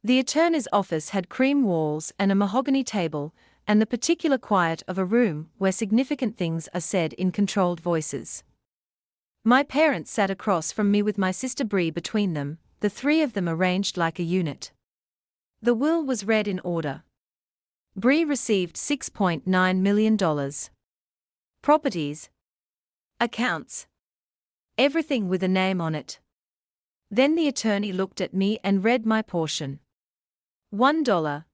The attorney's office had cream walls and a mahogany table, and the particular quiet of a room where significant things are said in controlled voices. My parents sat across from me with my sister Bree between them, the three of them arranged like a unit. The will was read in order. Bree received $6.9 million. Properties. Accounts. Everything with a name on it. Then the attorney looked at me and read my portion. $1.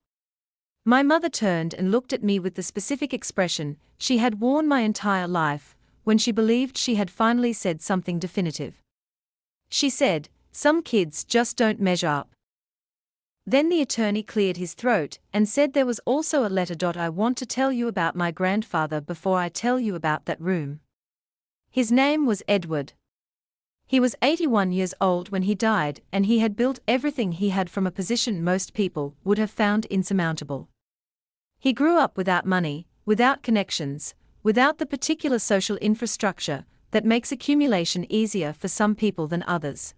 My mother turned and looked at me with the specific expression she had worn my entire life, when she believed she had finally said something definitive. She said, "Some kids just don't measure up." Then the attorney cleared his throat and said, "There was also a letter. I want to tell you about my grandfather before I tell you about that room. His name was Edward. He was 81 years old when he died, and he had built everything he had from a position most people would have found insurmountable. He grew up without money, without connections, without the particular social infrastructure that makes accumulation easier for some people than others.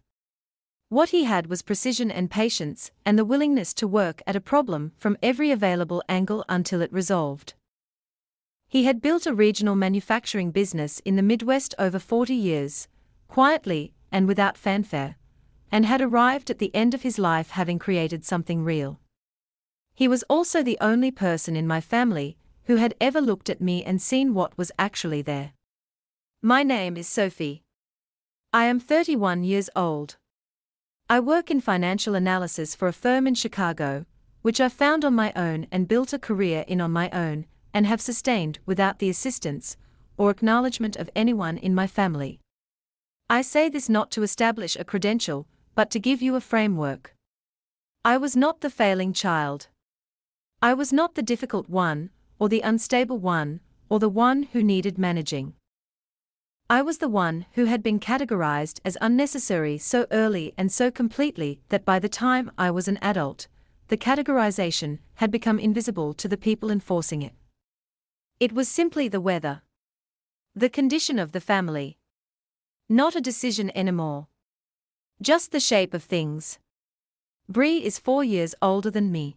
What he had was precision and patience, and the willingness to work at a problem from every available angle until it resolved. He had built a regional manufacturing business in the Midwest over 40 years, quietly and without fanfare, and had arrived at the end of his life having created something real. He was also the only person in my family who had ever looked at me and seen what was actually there. My name is Sophie. I am 31 years old. I work in financial analysis for a firm in Chicago, which I found on my own and built a career in on my own, and have sustained without the assistance or acknowledgement of anyone in my family. I say this not to establish a credential, but to give you a framework. I was not the failing child. I was not the difficult one, or the unstable one, or the one who needed managing. I was the one who had been categorized as unnecessary so early and so completely that by the time I was an adult, the categorization had become invisible to the people enforcing it. It was simply the weather. The condition of the family. Not a decision anymore. Just the shape of things. Bree is 4 years older than me.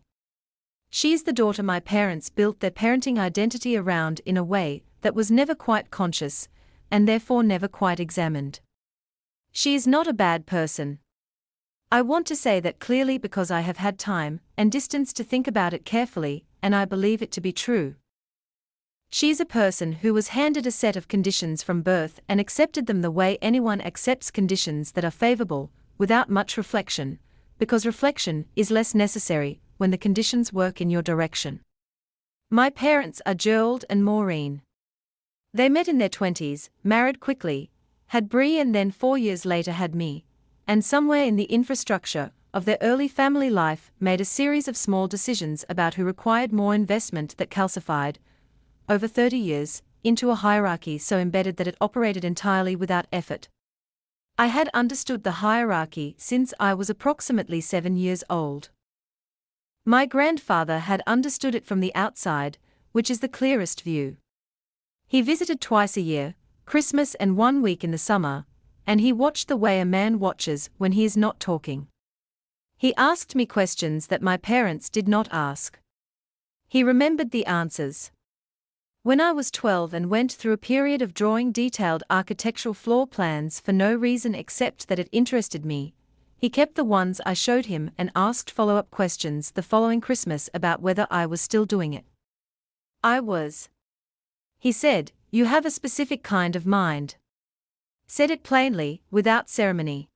She is the daughter my parents built their parenting identity around in a way that was never quite conscious, and therefore never quite examined. She is not a bad person. I want to say that clearly because I have had time and distance to think about it carefully, and I believe it to be true. She is a person who was handed a set of conditions from birth and accepted them the way anyone accepts conditions that are favorable, without much reflection, because reflection is less necessary when the conditions work in your direction. My parents are Gerald and Maureen. They met in their 20s, married quickly, had Bree, and then 4 years later had me, and somewhere in the infrastructure of their early family life made a series of small decisions about who required more investment that calcified, over 30 years, into a hierarchy so embedded that it operated entirely without effort. I had understood the hierarchy since I was approximately 7 years old. My grandfather had understood it from the outside, which is the clearest view. He visited twice a year, Christmas and 1 week in the summer, and he watched the way a man watches when he is not talking. He asked me questions that my parents did not ask. He remembered the answers. When I was 12 and went through a period of drawing detailed architectural floor plans for no reason except that it interested me, he kept the ones I showed him and asked follow-up questions the following Christmas about whether I was still doing it. I was. He said, "You have a specific kind of mind." Said it plainly, without ceremony.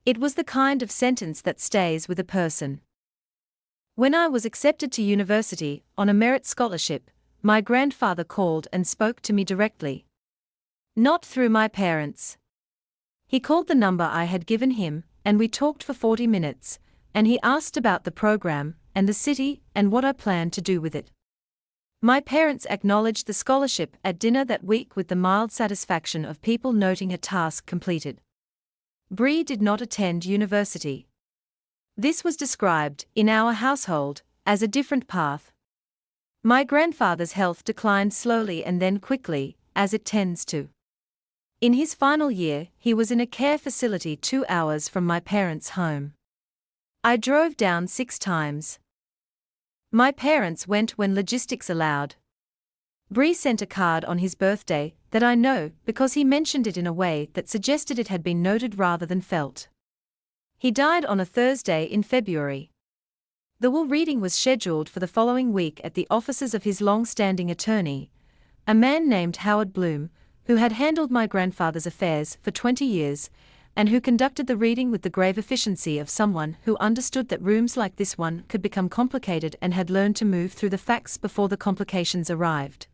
It was the kind of sentence that stays with a person. When I was accepted to university on a merit scholarship, my grandfather called and spoke to me directly. Not through my parents. He called the number I had given him, and we talked for 40 minutes, and he asked about the program, and the city, and what I planned to do with it. My parents acknowledged the scholarship at dinner that week with the mild satisfaction of people noting a task completed. Bree did not attend university. This was described, in our household, as a different path. My grandfather's health declined slowly and then quickly, as it tends to. In his final year, he was in a care facility 2 hours from my parents' home. I drove down 6 times. My parents went when logistics allowed. Bree sent a card on his birthday that I know because he mentioned it in a way that suggested it had been noted rather than felt. He died on a Thursday in February. The will reading was scheduled for the following week at the offices of his long-standing attorney, a man named Howard Bloom, who had handled my grandfather's affairs for 20 years, and who conducted the reading with the grave efficiency of someone who understood that rooms like this one could become complicated and had learned to move through the facts before the complications arrived.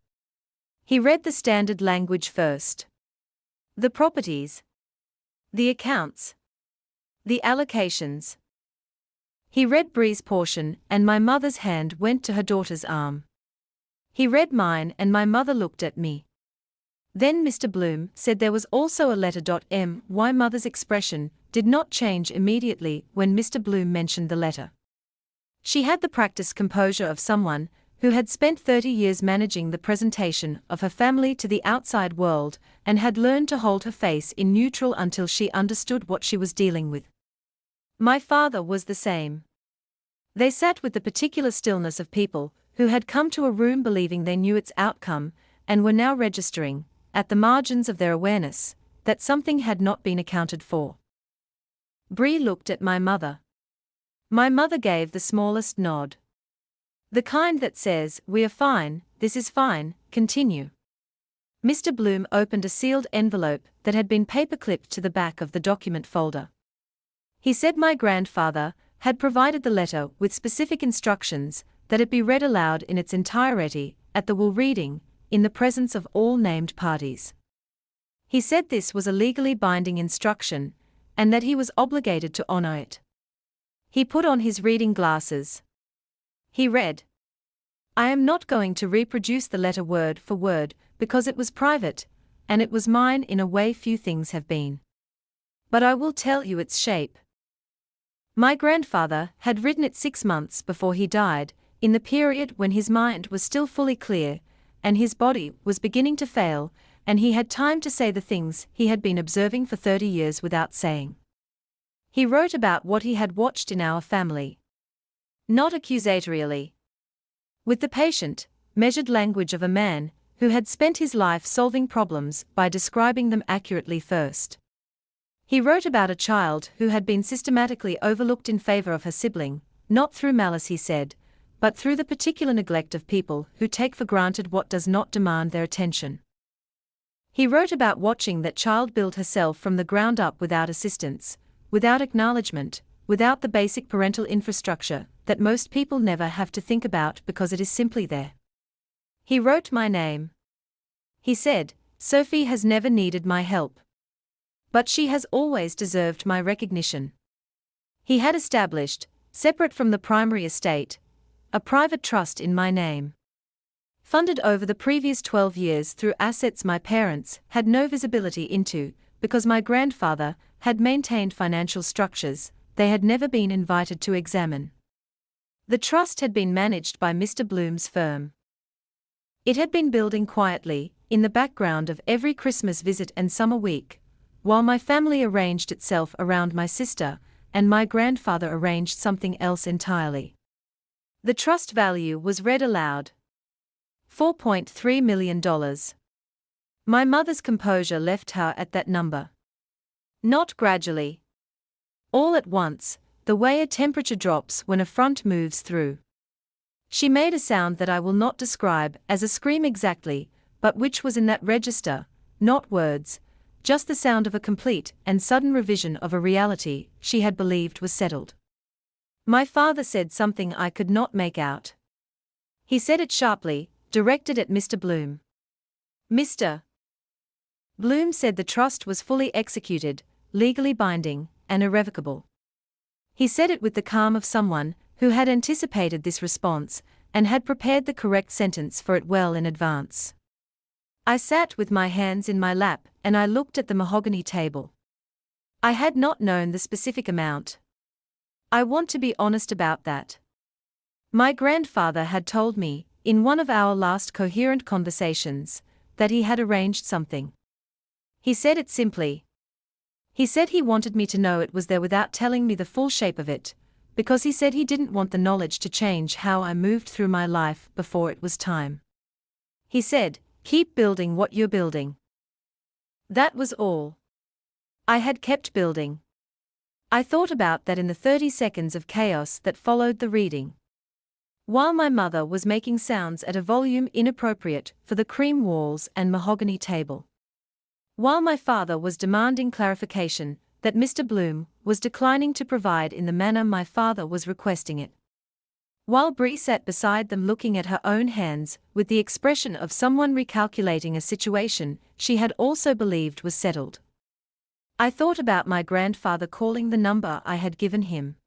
He read the standard language first. The properties. The accounts. The allocations. He read Bree's portion, and my mother's hand went to her daughter's arm. He read mine, and my mother looked at me. Then Mr. Bloom said there was also a letter. My mother's expression did not change immediately when Mr. Bloom mentioned the letter. She had the practiced composure of someone who had spent 30 years managing the presentation of her family to the outside world and had learned to hold her face in neutral until she understood what she was dealing with. My father was the same. They sat with the particular stillness of people who had come to a room believing they knew its outcome and were now registering, at the margins of their awareness, that something had not been accounted for. Bree looked at my mother. My mother gave the smallest nod. The kind that says, "We are fine, this is fine, continue." Mr. Bloom opened a sealed envelope that had been paper-clipped to the back of the document folder. He said my grandfather had provided the letter with specific instructions that it be read aloud in its entirety at the will reading, in the presence of all named parties. He said this was a legally binding instruction, and that he was obligated to honor it. He put on his reading glasses. He read, "I am not going to reproduce the letter word for word, because it was private, and it was mine in a way few things have been. But I will tell you its shape. My grandfather had written it 6 months before he died, in the period when his mind was still fully clear, and his body was beginning to fail, and he had time to say the things he had been observing for 30 years without saying. He wrote about what he had watched in our family. Not accusatorially. With the patient, measured language of a man who had spent his life solving problems by describing them accurately first. He wrote about a child who had been systematically overlooked in favor of her sibling, not through malice, he said, but through the particular neglect of people who take for granted what does not demand their attention. He wrote about watching that child build herself from the ground up without assistance, without acknowledgement, without the basic parental infrastructure that most people never have to think about because it is simply there. He wrote my name. He said, "Sophie has never needed my help. But she has always deserved my recognition." He had established, separate from the primary estate, a private trust in my name. Funded over the previous 12 years through assets my parents had no visibility into, because my grandfather had maintained financial structures they had never been invited to examine. The trust had been managed by Mr. Bloom's firm. It had been building quietly, in the background of every Christmas visit and summer week, while my family arranged itself around my sister, and my grandfather arranged something else entirely. The trust value was read aloud. $4.3 million. My mother's composure left her at that number. Not gradually. All at once, the way a temperature drops when a front moves through. She made a sound that I will not describe as a scream exactly, but which was in that register, not words, just the sound of a complete and sudden revision of a reality she had believed was settled. My father said something I could not make out. He said it sharply, directed at Mr. Bloom. Mr. Bloom said the trust was fully executed, legally binding, and irrevocable. He said it with the calm of someone who had anticipated this response and had prepared the correct sentence for it well in advance. I sat with my hands in my lap and I looked at the mahogany table. I had not known the specific amount. I want to be honest about that. My grandfather had told me, in one of our last coherent conversations, that he had arranged something. He said it simply. He said he wanted me to know it was there without telling me the full shape of it, because he said he didn't want the knowledge to change how I moved through my life before it was time. He said, "Keep building what you're building." That was all. I had kept building. I thought about that in the 30 seconds of chaos that followed the reading. While my mother was making sounds at a volume inappropriate for the cream walls and mahogany table. While my father was demanding clarification that Mr. Bloom was declining to provide in the manner my father was requesting it. While Bree sat beside them looking at her own hands with the expression of someone recalculating a situation she had also believed was settled. I thought about my grandfather calling the number I had given him.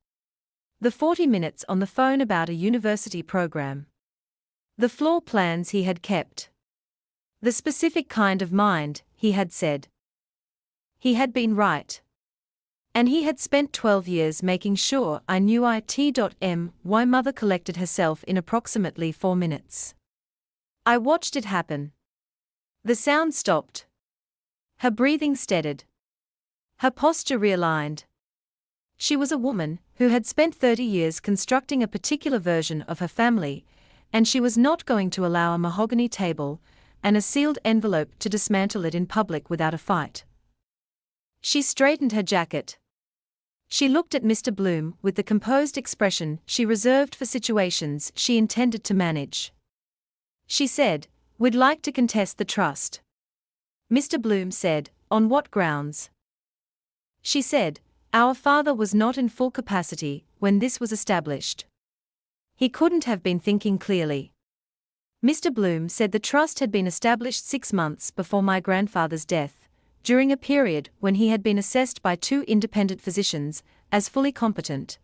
The 40 minutes on the phone about a university program. The floor plans he had kept. The specific kind of mind he had said. He had been right. And he had spent 12 years making sure I knew my mother collected herself in approximately 4 minutes. I watched it happen. The sound stopped. Her breathing steadied. Her posture realigned. She was a woman who had spent 30 years constructing a particular version of her family, and she was not going to allow a mahogany table and a sealed envelope to dismantle it in public without a fight. She straightened her jacket. She looked at Mr. Bloom with the composed expression she reserved for situations she intended to manage. She said, "We'd like to contest the trust." Mr. Bloom said, "On what grounds?" She said, "Our father was not in full capacity when this was established. He couldn't have been thinking clearly." Mr. Bloom said the trust had been established 6 months before my grandfather's death, during a period when he had been assessed by 2 independent physicians as fully competent,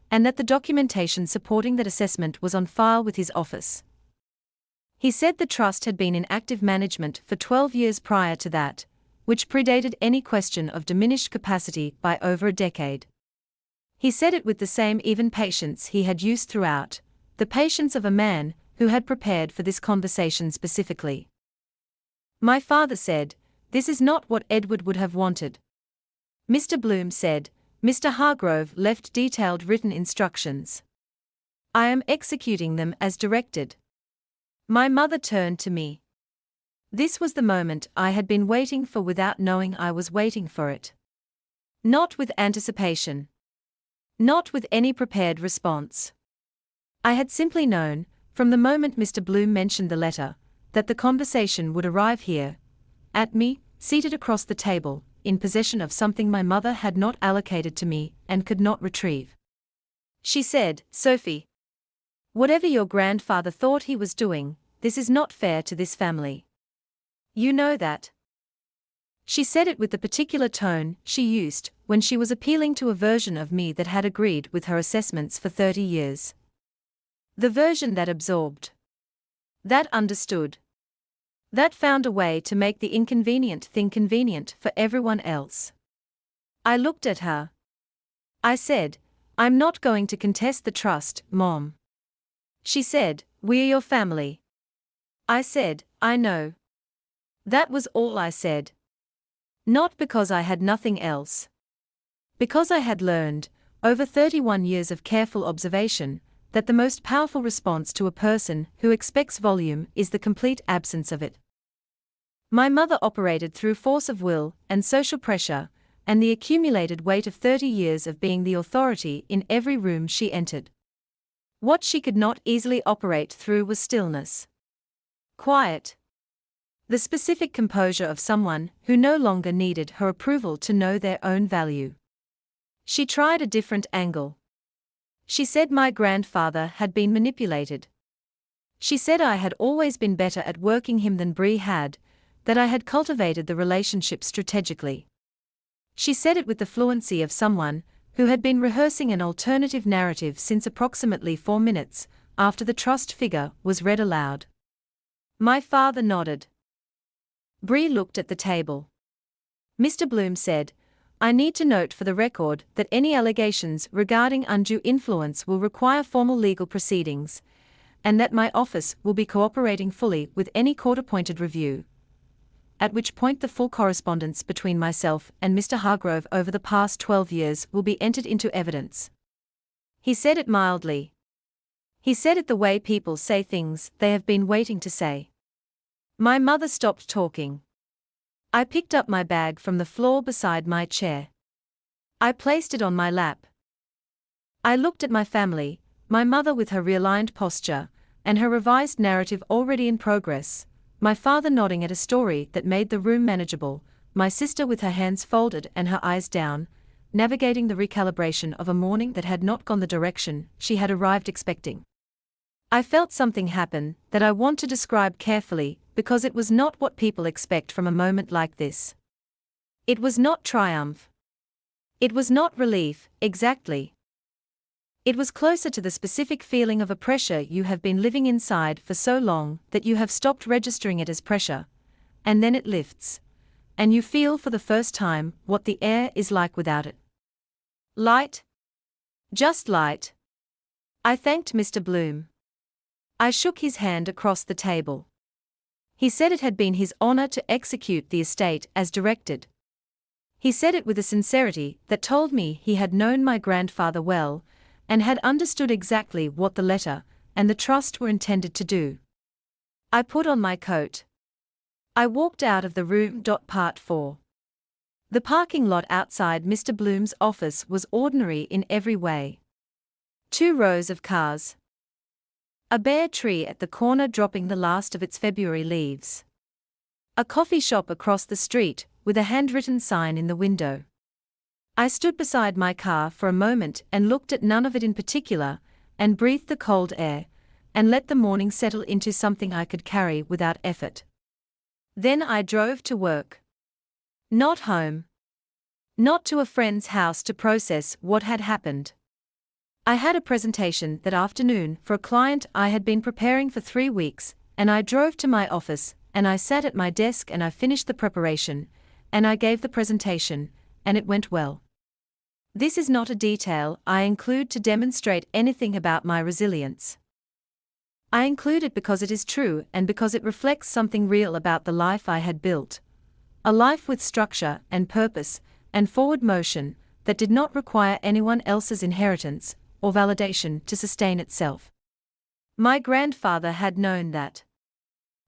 and that the documentation supporting that assessment was on file with his office. He said the trust had been in active management for 12 years prior to that, which predated any question of diminished capacity by over a decade. He said it with the same even patience he had used throughout, the patience of a man who had prepared for this conversation specifically. My father said, "This is not what Edward would have wanted." Mr. Bloom said, "Mr. Hargrove left detailed written instructions. I am executing them as directed." My mother turned to me. This was the moment I had been waiting for without knowing I was waiting for it. Not with anticipation. Not with any prepared response. I had simply known, from the moment Mr. Bloom mentioned the letter, that the conversation would arrive here, at me, seated across the table, in possession of something my mother had not allocated to me and could not retrieve. She said, "Sophie, whatever your grandfather thought he was doing, this is not fair to this family. You know that." She said it with the particular tone she used when she was appealing to a version of me that had agreed with her assessments for 30 years. The version that absorbed. That understood. That found a way to make the inconvenient thing convenient for everyone else. I looked at her. I said, "I'm not going to contest the trust, Mom." She said, "We're your family." I said, "I know." That was all I said. Not because I had nothing else. Because I had learned, over 31 years of careful observation, that the most powerful response to a person who expects volume is the complete absence of it. My mother operated through force of will and social pressure, and the accumulated weight of 30 years of being the authority in every room she entered. What she could not easily operate through was stillness. Quiet. The specific composure of someone who no longer needed her approval to know their own value. She tried a different angle. She said my grandfather had been manipulated. She said I had always been better at working him than Bree had, that I had cultivated the relationship strategically. She said it with the fluency of someone who had been rehearsing an alternative narrative since approximately 4 minutes after the trust figure was read aloud. My father nodded. Bree looked at the table. Mr. Bloom said, "I need to note for the record that any allegations regarding undue influence will require formal legal proceedings, and that my office will be cooperating fully with any court-appointed review." At which point the full correspondence between myself and Mr. Hargrove over the past 12 years will be entered into evidence. He said it mildly. He said it the way people say things they have been waiting to say. My mother stopped talking. I picked up my bag from the floor beside my chair. I placed it on my lap. I looked at my family, my mother with her realigned posture, and her revised narrative already in progress, my father nodding at a story that made the room manageable, my sister with her hands folded and her eyes down, navigating the recalibration of a morning that had not gone the direction she had arrived expecting. I felt something happen that I want to describe carefully because it was not what people expect from a moment like this. It was not triumph. It was not relief, exactly. It was closer to the specific feeling of a pressure you have been living inside for so long that you have stopped registering it as pressure, and then it lifts, and you feel for the first time what the air is like without it. Light. Just light. I thanked Mr. Bloom. I shook his hand across the table. He said it had been his honor to execute the estate as directed. He said it with a sincerity that told me he had known my grandfather well, and had understood exactly what the letter and the trust were intended to do. I put on my coat. I walked out of the room. Part 4. The parking lot outside Mr. Bloom's office was ordinary in every way. 2 rows of cars. A bare tree at the corner dropping the last of its February leaves. A coffee shop across the street, with a handwritten sign in the window. I stood beside my car for a moment and looked at none of it in particular, and breathed the cold air, and let the morning settle into something I could carry without effort. Then I drove to work. Not home. Not to a friend's house to process what had happened. I had a presentation that afternoon for a client I had been preparing for 3 weeks, and I drove to my office, and I sat at my desk and I finished the preparation, and I gave the presentation, and it went well. This is not a detail I include to demonstrate anything about my resilience. I include it because it is true and because it reflects something real about the life I had built. A life with structure and purpose and forward motion that did not require anyone else's inheritance or validation to sustain itself. My grandfather had known that.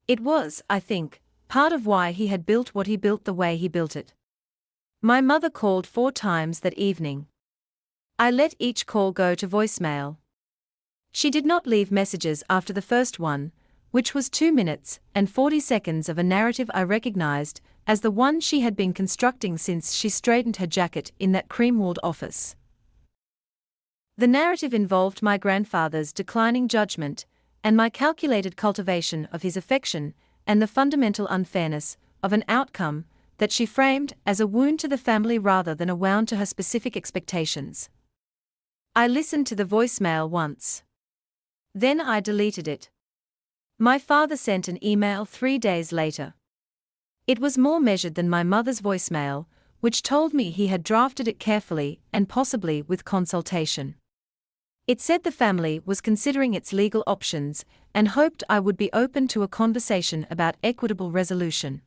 It was, I think, part of why he had built what he built the way he built it. My mother called 4 times that evening. I let each call go to voicemail. She did not leave messages after the first one, which was 2 minutes and 40 seconds of a narrative I recognized as the one she had been constructing since she straightened her jacket in that cream-walled office. The narrative involved my grandfather's declining judgment, and my calculated cultivation of his affection, and the fundamental unfairness of an outcome that she framed as a wound to the family rather than a wound to her specific expectations. I listened to the voicemail once. Then I deleted it. My father sent an email 3 days later. It was more measured than my mother's voicemail, which told me he had drafted it carefully and possibly with consultation. It said the family was considering its legal options and hoped I would be open to a conversation about equitable resolution.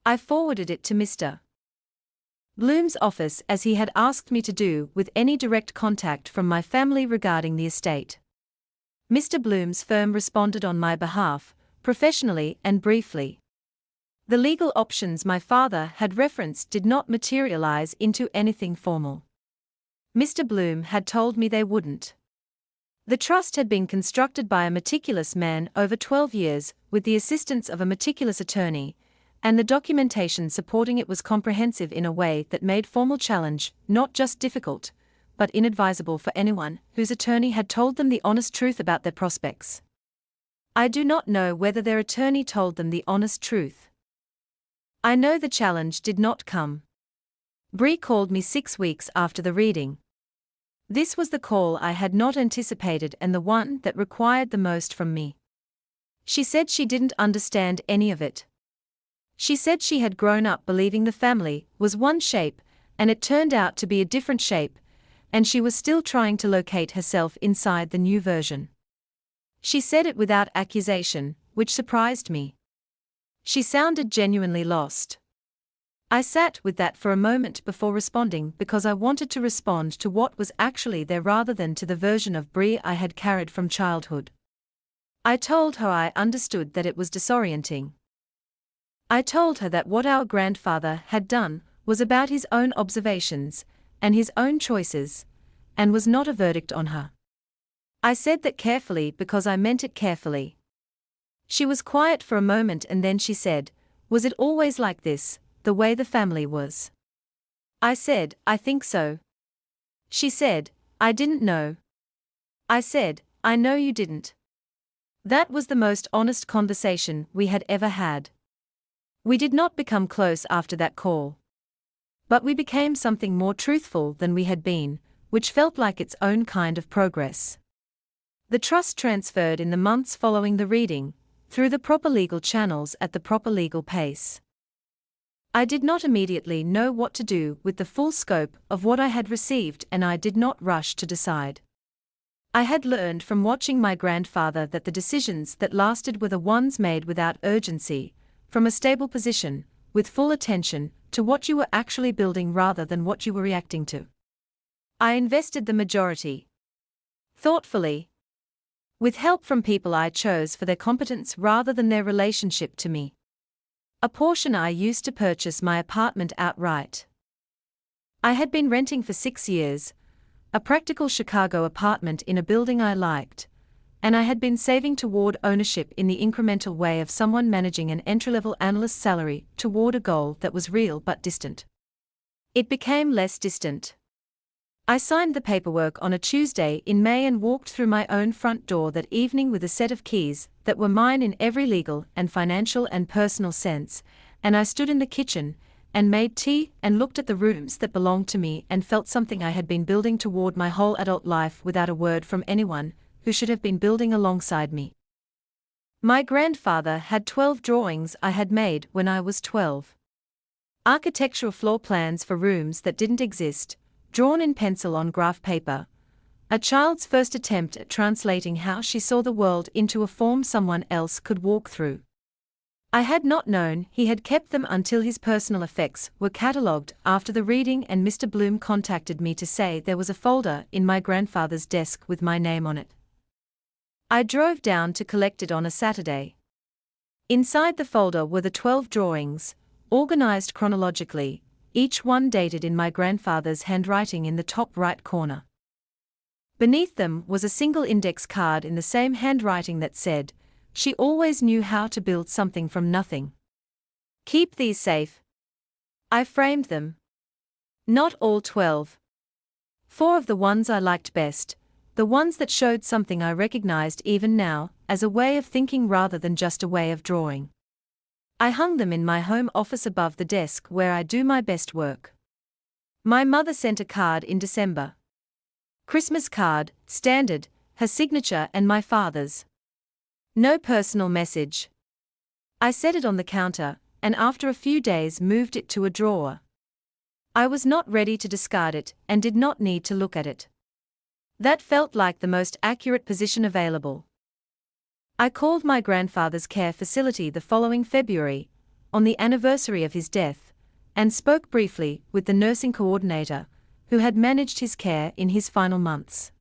I forwarded it to Mr. Bloom's office as he had asked me to do with any direct contact from my family regarding the estate. Mr. Bloom's firm responded on my behalf, professionally and briefly. The legal options my father had referenced did not materialize into anything formal. Mr. Bloom had told me they wouldn't. The trust had been constructed by a meticulous man over 12 years with the assistance of a meticulous attorney, and the documentation supporting it was comprehensive in a way that made formal challenge not just difficult, but inadvisable for anyone whose attorney had told them the honest truth about their prospects. I do not know whether their attorney told them the honest truth. I know the challenge did not come. Bree called me 6 weeks after the reading. This was the call I had not anticipated and the one that required the most from me. She said she didn't understand any of it. She said she had grown up believing the family was one shape, and it turned out to be a different shape, and she was still trying to locate herself inside the new version. She said it without accusation, which surprised me. She sounded genuinely lost. I sat with that for a moment before responding because I wanted to respond to what was actually there rather than to the version of Brie I had carried from childhood. I told her I understood that it was disorienting. I told her that what our grandfather had done was about his own observations and his own choices, and was not a verdict on her. I said that carefully because I meant it carefully. She was quiet for a moment and then she said, "Was it always like this, the way the family was?" I said, "I think so." She said, "I didn't know." I said, "I know you didn't." That was the most honest conversation we had ever had. We did not become close after that call. But we became something more truthful than we had been, which felt like its own kind of progress. The trust transferred in the months following the reading, through the proper legal channels at the proper legal pace. I did not immediately know what to do with the full scope of what I had received, and I did not rush to decide. I had learned from watching my grandfather that the decisions that lasted were the ones made without urgency, from a stable position, with full attention to what you were actually building rather than what you were reacting to. I invested the majority. Thoughtfully. With help from people I chose for their competence rather than their relationship to me. A portion I used to purchase my apartment outright. I had been renting for 6 years, a practical Chicago apartment in a building I liked, and I had been saving toward ownership in the incremental way of someone managing an entry-level analyst salary toward a goal that was real but distant. It became less distant. I signed the paperwork on a Tuesday in May and walked through my own front door that evening with a set of keys that were mine in every legal and financial and personal sense, and I stood in the kitchen and made tea and looked at the rooms that belonged to me and felt something I had been building toward my whole adult life without a word from anyone who should have been building alongside me. My grandfather had 12 drawings I had made when I was 12. Architectural floor plans for rooms that didn't exist, drawn in pencil on graph paper, a child's first attempt at translating how she saw the world into a form someone else could walk through. I had not known he had kept them until his personal effects were catalogued after the reading, and Mr. Bloom contacted me to say there was a folder in my grandfather's desk with my name on it. I drove down to collect it on a Saturday. Inside the folder were the 12 drawings, organized chronologically, each one dated in my grandfather's handwriting in the top right corner. Beneath them was a single index card in the same handwriting that said, "She always knew how to build something from nothing. Keep these safe." I framed them. Not all 12. 4 of the ones I liked best, the ones that showed something I recognized even now, as a way of thinking rather than just a way of drawing. I hung them in my home office above the desk where I do my best work. My mother sent a card in December. Christmas card, standard, her signature and my father's. No personal message. I set it on the counter, and after a few days moved it to a drawer. I was not ready to discard it, and did not need to look at it. That felt like the most accurate position available. I called my grandfather's care facility the following February, on the anniversary of his death, and spoke briefly with the nursing coordinator, who had managed his care in his final months.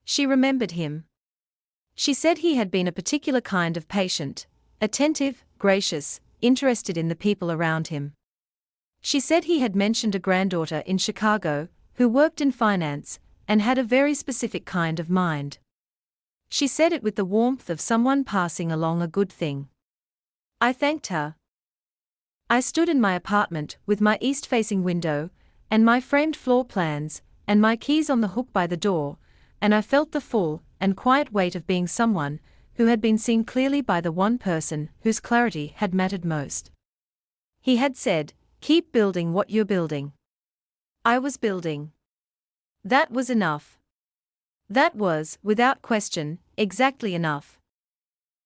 She remembered him. She said he had been a particular kind of patient, attentive, gracious, interested in the people around him. She said he had mentioned a granddaughter in Chicago, who worked in finance, and had a very specific kind of mind. She said it with the warmth of someone passing along a good thing. I thanked her. I stood in my apartment with my east-facing window, and my framed floor plans, and my keys on the hook by the door, and I felt the full and quiet weight of being someone who had been seen clearly by the one person whose clarity had mattered most. He had said, "Keep building what you're building." I was building. That was enough. That was, without question, exactly enough.